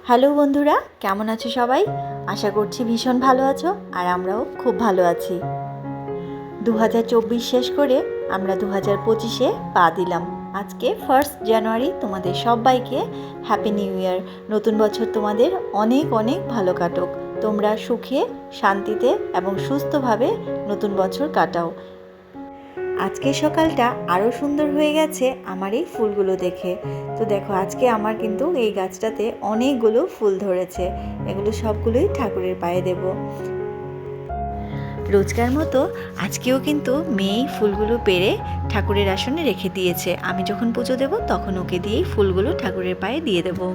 Hello বন্ধুরা, কেমন আছো সবাই? আশা করছি ভীষণ ভালো আছো আর আমরাও খুব ভালো আছি। 2024 শেষ করে আমরা 2025-এ পা দিলাম। আজকে 1 জানুয়ারি। তোমাদের সবাইকে হ্যাপি নিউ ইয়ার। নতুন বছর তোমাদের অনেক অনেক ভালো কাটুক। তোমরা সুখে, শান্তিতে এবং সুস্থভাবে নতুন বছর কাটাও। আজকের সকালটা আরও সুন্দর হয়ে গেছে আমার এই ফুলগুলো দেখে। তো দেখো, আজকে আমার কিন্তু এই গাছটাতে অনেকগুলো ফুল ধরেছে। এগুলো সবগুলোই ঠাকুরের পায়ে দেব। রোজকার মতো আজকেও কিন্তু মেয়েই ফুলগুলো পেড়ে ঠাকুরের আসনে রেখে দিয়েছে। আমি যখন পুজো দেব তখন ওকে দিয়েই ফুলগুলো ঠাকুরের পায়ে দিয়ে দেবো।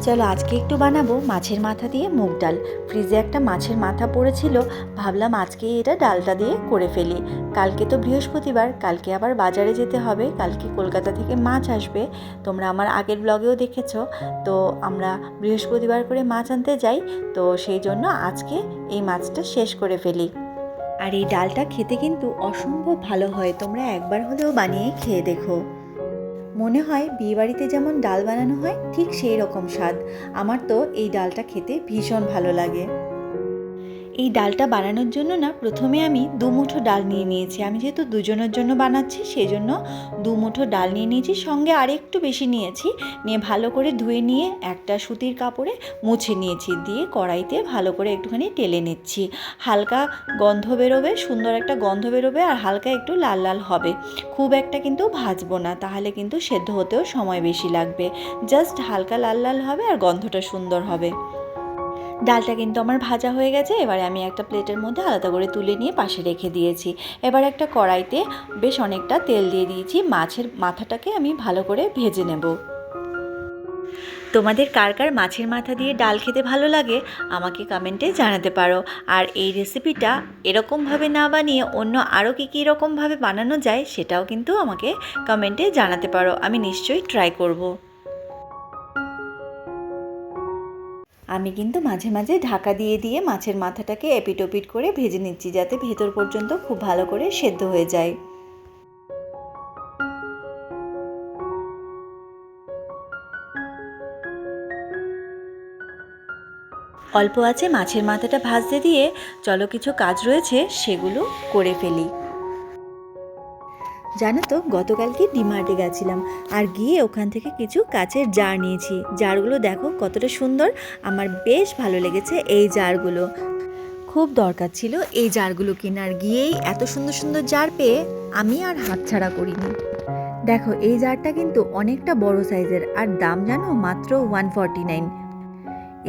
চলো আজকে একটু বানাবো মাছের মাথা দিয়ে মুগ ডাল। ফ্রিজে একটা মাছের মাথা পড়েছিল, ভাবলাম আজকে এটা ডালটা দিয়ে করে ফেলি। কালকে তো বৃহস্পতিবার, কালকে আবার বাজারে যেতে হবে, কালকে কলকাতা থেকে মাছ আসবে। তোমরা আমার আগের ব্লগেও দেখেছো। তো আমরা বৃহস্পতিবার করে মাছ আনতে যাই, তো সেই জন্য আজকে এই মাছটা শেষ করে ফেলি। আর এই ডালটা খেতে কিন্তু অসম্ভব ভালো হয়, তোমরা একবার হলেও বানিয়ে খেয়ে দেখো। মনে হয় বিয়েবাড়িতে যেমন ডাল বানানো হয় ঠিক সেই রকম স্বাদ। আমার তো এই ডালটা খেতে ভীষণ ভালো লাগে। এই ডালটা বানানোর জন্য না, প্রথমে আমি 2 মুঠো ডাল নিয়ে নিয়েছি। আমি যেহেতু দুজনের জন্য বানাচ্ছি সেই জন্য 2 মুঠো ডাল নিয়ে নিয়েছি, সঙ্গে আর একটু বেশি নিয়েছি। নিয়ে ভালো করে ধুয়ে নিয়ে একটা সুতির কাপড়ে মুছে নিয়েছি, দিয়ে কড়াইতে ভালো করে একটুখানি টেলে নিচ্ছি। হালকা গন্ধ বেরোবে, সুন্দর একটা গন্ধ বেরোবে, আর হালকা একটু লাল লাল হবে। খুব একটা কিন্তু ভাজবো না, তাহলে কিন্তু সেদ্ধ হতেও সময় বেশি লাগবে। জাস্ট হালকা লাল লাল হবে আর গন্ধটা সুন্দর হবে। ডালটা কিন্তু আমার ভাজা হয়ে গেছে। এবারে আমি একটা প্লেটের মধ্যে আলাদা করে তুলে নিয়ে পাশে রেখে দিয়েছি। এবার একটা কড়াইতে বেশ অনেকটা তেল দিয়ে দিয়েছি। মাছের মাথাটাকে আমি ভালো করে ভেজে নেব। তোমাদের কার কার মাছের মাথা দিয়ে ডাল খেতে ভালো লাগে আমাকে কমেন্টে জানাতে পারো। আর এই রেসিপিটা এরকমভাবে না বানিয়ে অন্য আরও কী রকমভাবে বানানো যায় সেটাও কিন্তু আমাকে কমেন্টে জানাতে পারো, আমি নিশ্চয়ই ট্রাই করব। আমি কিন্তু মাঝে মাঝে ঢাকা দিয়ে দিয়ে মাছের মাথাটাকে এপিট ওপিট করে ভেজে নিচ্ছি, যাতে ভেতর পর্যন্ত খুব ভালো করে সেদ্ধ হয়ে যায়। অল্প আছে মাছের মাথাটা ভাজতে দিয়ে চলো কিছু কাজ রয়েছে সেগুলো করে ফেলি। জানো তো, গতকালকে ডিমার্টে গেছিলাম আর গিয়ে ওখান থেকে কিছু কাচের জার নিয়েছি। জারগুলো দেখো কতটা সুন্দর, আমার বেশ ভালো লেগেছে এই জারগুলো। খুব দরকার ছিল এই জারগুলো কেনার, গিয়েই এত সুন্দর সুন্দর জার পেয়ে আমি আর হাতছাড়া করিনি। দেখো এই জারটা কিন্তু অনেকটা বড় সাইজের, আর দাম জানো মাত্র 149।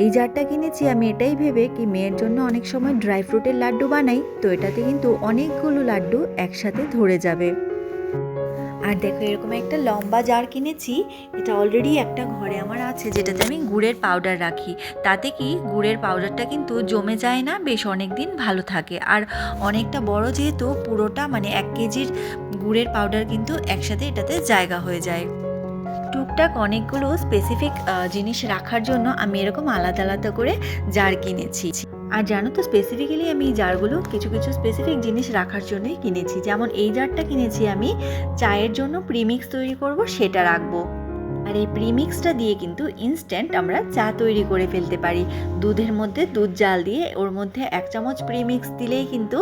এই জারটা কিনেছি আমি এটাই ভেবে কি মেয়ের জন্য অনেক সময় ড্রাই ফ্রুটের লাড্ডু বানাই, তো এটাতে কিন্তু অনেকগুলো লাড্ডু একসাথে ধরে যাবে। আর দেখো এরকম একটা লম্বা জার কিনেছি। এটা অলরেডি একটা ঘরে আমার আছে, যেটাতে আমি গুড়ের পাউডার রাখি। তাতে কি গুড়ের পাউডারটা কিন্তু জমে যায় না, বেশ অনেক দিন ভালো থাকে। আর অনেকটা বড় যেহেতু, পুরোটা মানে 1 কেজির গুড়ের পাউডার কিন্তু একসাথে এটাতে জায়গা হয়ে যায়। টুকটাক অনেকগুলো স্পেসিফিক জিনিস রাখার জন্য আমি এরকম আলাদা আলাদা করে জার কিনেছি। আর জানো তো, স্পেসিফিক্যালি আমি এই জারগুলো কিছু কিছু স্পেসিফিক জিনিস রাখার জন্যই কিনেছি। যেমন এই জারটা কিনেছি আমি চায়ের জন্য প্রিমিক্স তৈরি করব, সেটা রাখবো। আর এই প্রিমিক্সটা দিয়ে কিন্তু ইনস্ট্যান্ট আমরা চা তৈরি করে ফেলতে পারি। দুধের মধ্যে দুধ জাল দিয়ে ওর মধ্যে 1 চামচ প্রিমিক্স দিলেই কিন্তু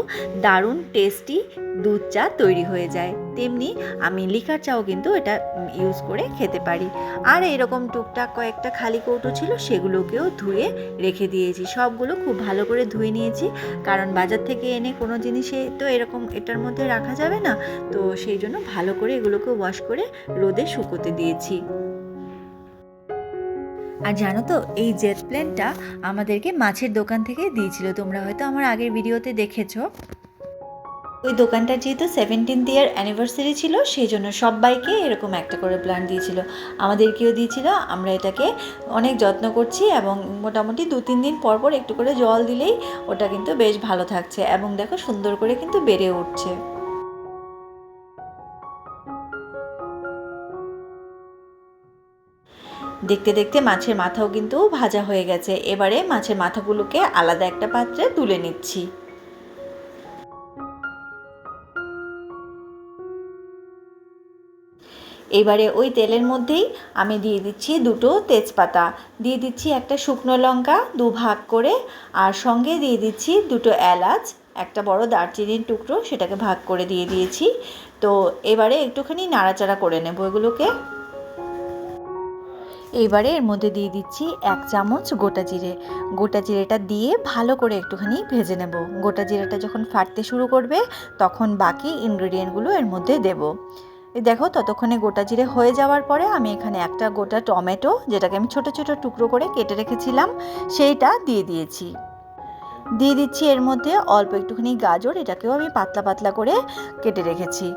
দারুণ টেস্টি দুধ চা তৈরি হয়ে যায়। তেমনি আমি লিকার চাও কিন্তু এটা ইউজ করে খেতে পারি। আর এরকম টুকটাক কয়েকটা খালি কৌটো ছিল, সেগুলোকেও ধুয়ে রেখে দিয়েছি। সবগুলো খুব ভালো করে ধুয়ে নিয়েছি, কারণ বাজার থেকে এনে কোনো জিনিসে তো এরকম এটার মধ্যে রাখা যাবে না। তো সেই জন্য ভালো করে এগুলোকে ওয়াশ করে রোদে শুকোতে দিয়েছি। আর জানো তো, এই জেট প্লেনটা আমাদেরকে মাছের দোকান থেকে দিয়েছিল, তোমরা হয়তো আমার আগের ভিডিওতে দেখেছো। ওই দোকানটার যেহেতু 17th ইয়ার অ্যানিভার্সারি ছিল, সেই জন্য সবাইকে এরকম একটা করে প্ল্যান্ট দিয়েছিল, আমাদেরকেও দিয়েছিল। আমরা এটাকে অনেক যত্ন করছি এবং মোটামুটি 2-3 দিন পর পর একটু করে জল দিলেই ওটা কিন্তু বেশ ভালো থাকছে, এবং দেখো সুন্দর করে কিন্তু বেড়ে উঠছে। দেখতে দেখতে মাছের মাথাও কিন্তু ভাজা হয়ে গেছে। এবারে মাছের মাথাগুলোকে আলাদা একটা পাত্রে তুলে নিচ্ছি। এবারে ওই তেলের মধ্যেই আমি দিয়ে দিচ্ছি দুটো তেজপাতা, দিয়ে দিচ্ছি একটা শুকনো লঙ্কা দুভাগ করে, আর সঙ্গে দিয়ে দিচ্ছি দুটো এলাচ, একটা বড় দারচিনির টুকরো সেটাকে ভাগ করে দিয়ে দিয়েছি। তো এবারে একটুখানি নাড়াচাড়া করে নেব এগুলোকে। এবারে এর মধ্যে দিয়ে দিচ্ছি 1 চামচ গোটা জিরে। গোটা জিরেটা দিয়ে ভালো করে একটুখানি ভেজে নেব। গোটা জিরেটা যখন ফাটতে শুরু করবে তখন বাকি ইনগ্রেডিয়েন্টগুলো এর মধ্যে দেব। দেখো ততক্ষণে গোটা জিরে হয়ে যাওয়ার পরে আমি এখানে একটা গোটা টমেটো, যেটাকে আমি ছোট ছোট টুকরো করে কেটে রেখেছিলাম, সেইটা দিয়ে দিয়েছি। দিয়ে দিচ্ছি এর মধ্যে অল্প একটুখানি গাজর, এটাকেও আমি পাতলা পাতলা করে কেটে রেখেছি।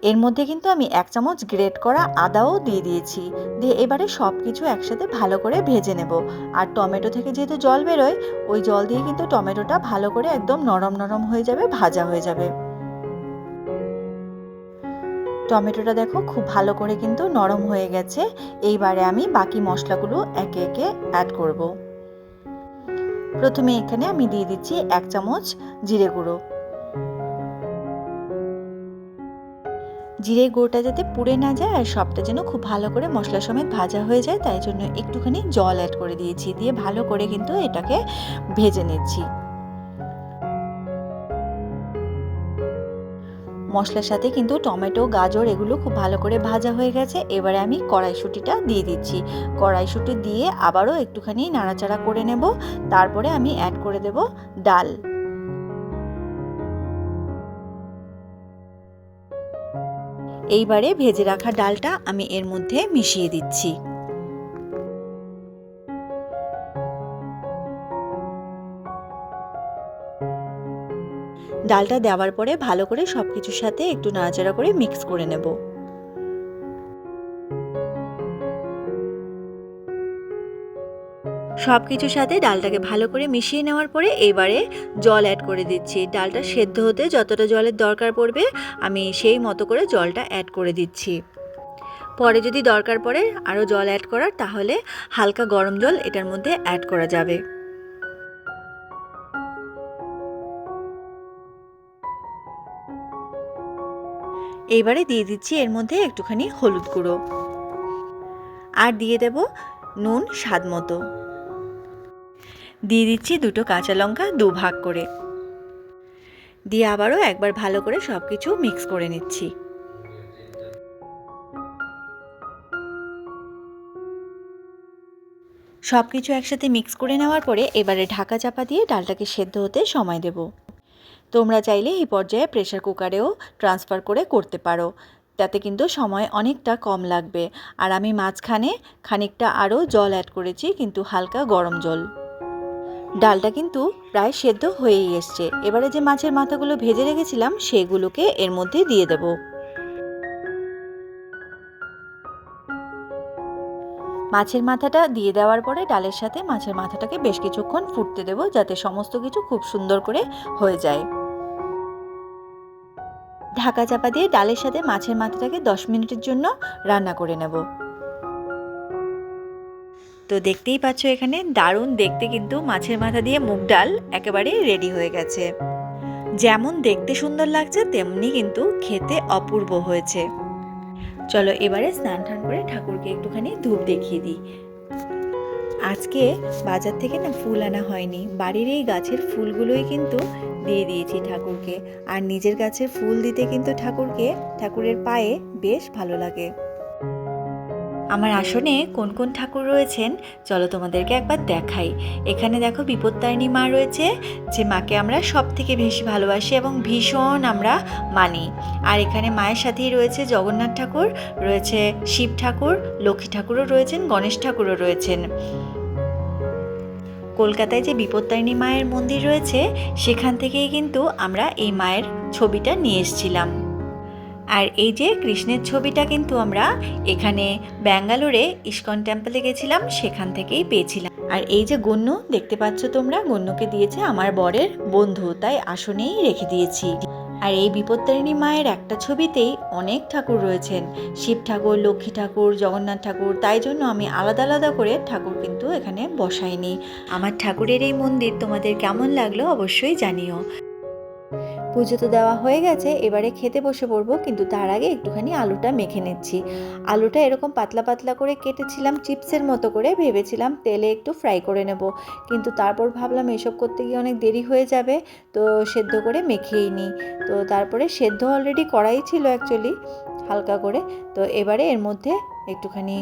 এর মধ্যে কিন্তু আমি 1 চামচ গ্রেট করা আদাও দিয়ে দিয়েছি। দিয়ে এবারে সব কিছু একসাথে ভালো করে ভেজে নেব। আর টমেটো থেকে যেহেতু জল বেরোয়, ওই জল দিয়ে কিন্তু টমেটোটা ভালো করে একদম নরম নরম হয়ে যাবে, ভাজা হয়ে যাবে। টমেটোটা দেখো খুব ভালো করে কিন্তু নরম হয়ে গেছে। এইবারে আমি বাকি মশলাগুলো একে একে অ্যাড করব। প্রথমে এখানে আমি দিয়ে দিচ্ছি 1 চামচ জিরে গুঁড়ো। জিরে গুঁড়োটা যাতে পুড়ে না যায় আর সবটা যেন খুব ভালো করে মশলা সমেত ভাজা হয়ে যায়, তাই জন্য একটুখানি জল অ্যাড করে দিয়েছি। দিয়ে ভালো করে কিন্তু এটাকে ভেজে নিচ্ছি। মশলার সাথে কিন্তু টমেটো গাজর এগুলো খুব ভালো করে ভাজা হয়ে গেছে। এবারে আমি কড়াইশুঁটিটা দিয়ে দিচ্ছি। কড়াইশুঁটি দিয়ে আবারও একটুখানি নাড়াচাড়া করে নেব। তারপরে আমি অ্যাড করে দেব ডাল। এইবারে ভেজে রাখা ডালটা আমি এর মধ্যে মিশিয়ে দিচ্ছি। ডালটা দেওয়ার পরে ভালো করে সবকিছুর সাথে একটু নাড়াচাড়া করে মিক্স করে নেব। সব কিছুর সাথে ডালটাকে ভালো করে মিশিয়ে নেওয়ার পরে এবারে জল অ্যাড করে দিচ্ছি। ডালটা সেদ্ধ হতে যতটা জলের দরকার পড়বে আমি সেই মতো করে জলটা অ্যাড করে দিচ্ছি। পরে যদি দরকার পড়ে আরও জল অ্যাড করার, তাহলে হালকা গরম জল এটার মধ্যে অ্যাড করা যাবে। এইবারে দিয়ে দিচ্ছি এর মধ্যে একটুখানি হলুদ গুঁড়ো, আর দিয়ে দেব নুন স্বাদ মতো। দিয়ে দিচ্ছি দুটো কাঁচা লঙ্কা দুভাগ করে। দিয়ে আবারও একবার ভালো করে সব কিছু মিক্স করে নিচ্ছি। সব কিছু একসাথে মিক্স করে নেওয়ার পরে এবারে ঢাকা চাপা দিয়ে ডালটাকে সেদ্ধ হতে সময় দেব। তোমরা চাইলে এই পর্যায়ে প্রেসার কুকারেও ট্রান্সফার করে করতে পারো, তাতে কিন্তু সময় অনেকটা কম লাগবে। আর আমি মাঝখানে খানিকটা আরও জল অ্যাড করেছি, কিন্তু হালকা গরম জল। ডালটা কিন্তু প্রায় সেদ্ধ হয়েই এসছে। এবারে যে মাছের মাথাগুলো ভেজে রেখেছিলাম সেগুলোকে এর মধ্যে দিয়ে দেব। মাছের মাথাটা দিয়ে দেওয়ার পরে ডালের সাথে মাছের মাথাটাকে বেশ কিছুক্ষণ ফুটতে দেব, যাতে সমস্ত কিছু খুব সুন্দর করে হয়ে যায়। ঢাকা চাপা দিয়ে ডালের সাথে মাছের মাথাটাকে 10 মিনিটের জন্য রান্না করে নেব। তো দেখতেই পাচ্ছ এখানে দারুণ দেখতে কিন্তু মাছের মাথা দিয়ে মুগ ডাল একেবারে রেডি হয়ে গেছে। যেমন দেখতে সুন্দর লাগছে তেমনি কিন্তু খেতে অপূর্ব হয়েছে। চলো এবারে স্নান টান করে ঠাকুরকে একটুখানি ধূপ দেখিয়ে দিই। আজকে বাজার থেকে না ফুল আনা হয়নি, বাড়ির এই গাছের ফুলগুলোই কিন্তু দিয়ে দিয়েছি ঠাকুরকে। আর নিজের গাছের ফুল দিতে কিন্তু ঠাকুরের পায়ে বেশ ভালো লাগে। আমার আসনে কোন কোন ঠাকুর রয়েছেন চলো তোমাদেরকে একবার দেখাই। এখানে দেখো বিপত্তারিণী মা রয়েছে, যে মাকে আমরা সব থেকে বেশি ভালোবাসি এবং ভীষণ আমরা মানি। আর এখানে মায়ের সাথেই রয়েছে জগন্নাথ ঠাকুর, রয়েছে শিব ঠাকুর, লক্ষ্মী ঠাকুরও রয়েছেন, গণেশ ঠাকুরও রয়েছেন। কলকাতায় যে বিপত্তারিণী মায়ের মন্দির রয়েছে সেখান থেকেই কিন্তু আমরা এই মায়ের ছবিটা নিয়ে এসেছিলাম। আর এই যে কৃষ্ণের ছবিটা কিন্তু আমরা এখানে ব্যাঙ্গালোরে ইস্কন টেম্পলে গেছিলাম, সেখান থেকেই পেয়েছিলাম। আর এই যে গন্নু দেখতে পাচ্ছ তোমরা, গন্নুকে দিয়েছে আমার বরের বন্ধু, তাই আসনেই রেখে দিয়েছি। আর এই বিপত্তারিণী মায়ের একটা ছবিতেই অনেক ঠাকুর রয়েছেন, শিব ঠাকুর, লক্ষ্মী ঠাকুর, জগন্নাথ ঠাকুর, তাই জন্য আমি আলাদা আলাদা করে ঠাকুর কিন্তু এখানে বসাইনি। আমার ঠাকুরের এই মন্দির তোমাদের কেমন লাগলো অবশ্যই জানিও। পুজো তো দেওয়া হয়ে গেছে, এবারে খেতে বসে পড়বো, কিন্তু তার আগে একটুখানি আলুটা মেখে নিচ্ছি। আলুটা এরকম পাতলা পাতলা করে কেটেছিলাম, চিপসের মতো করে, ভেবেছিলাম তেলে একটু ফ্রাই করে নেব, কিন্তু তারপর ভাবলাম এসব করতে গিয়ে অনেক দেরি হয়ে যাবে, তো সেদ্ধ করে মেখেই নিই। তো তারপরে সেদ্ধ অলরেডি করাই ছিল অ্যাকচুয়ালি, হালকা করে। তো এবারে এর মধ্যে একটুখানি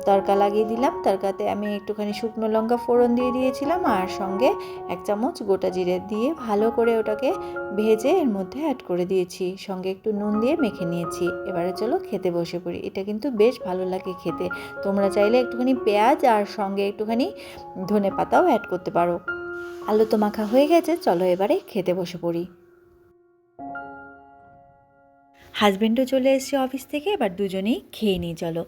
তড়কা লাগিয়ে দিলাম। তড়কাতে আমি একটুখানি শুকনো লঙ্কা ফোড়ন দিয়ে দিয়েছিলাম, আর সঙ্গে 1 চামচ গোটা জিরে দিয়ে ভালো করে ওটাকে ভেজে এর মধ্যে অ্যাড করে দিয়েছি, সঙ্গে একটু নুন দিয়ে মেখে নিয়েছি। এবারে চলো খেতে বসে পড়ি। এটা কিন্তু বেশ ভালো লাগে খেতে। তোমরা চাইলে একটুখানি পেঁয়াজ আর সঙ্গে একটুখানি ধনে পাতাও অ্যাড করতে পারো। আলু তো মাখা হয়ে গেছে, চলো এবারে খেতে বসে পড়ি। হাজব্যান্ডও চলে এসেছে অফিস থেকে, এবার দুজনেই খেয়ে নিই চলো।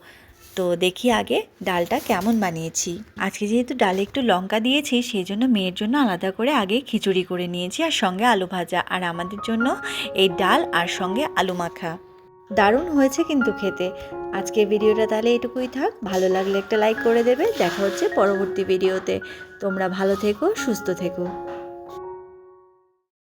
তো দেখি আগে ডালটা কেমন বানিয়েছি। আজকে যেহেতু ডালে একটু লঙ্কা দিয়েছি, সেই জন্য মেয়ের জন্য আলাদা করে আগে খিচুড়ি করে নিয়েছি, আর সঙ্গে আলু ভাজা, আর আমাদের জন্য এই ডাল আর সঙ্গে আলু মাখা। দারুণ হয়েছে কিন্তু খেতে। আজকের ভিডিওটা তাহলে এটুকুই থাক। ভালো লাগলে একটা লাইক করে দেবে। দেখা হচ্ছে পরবর্তী ভিডিওতে। তোমরা ভালো থেকো, সুস্থ থেকো।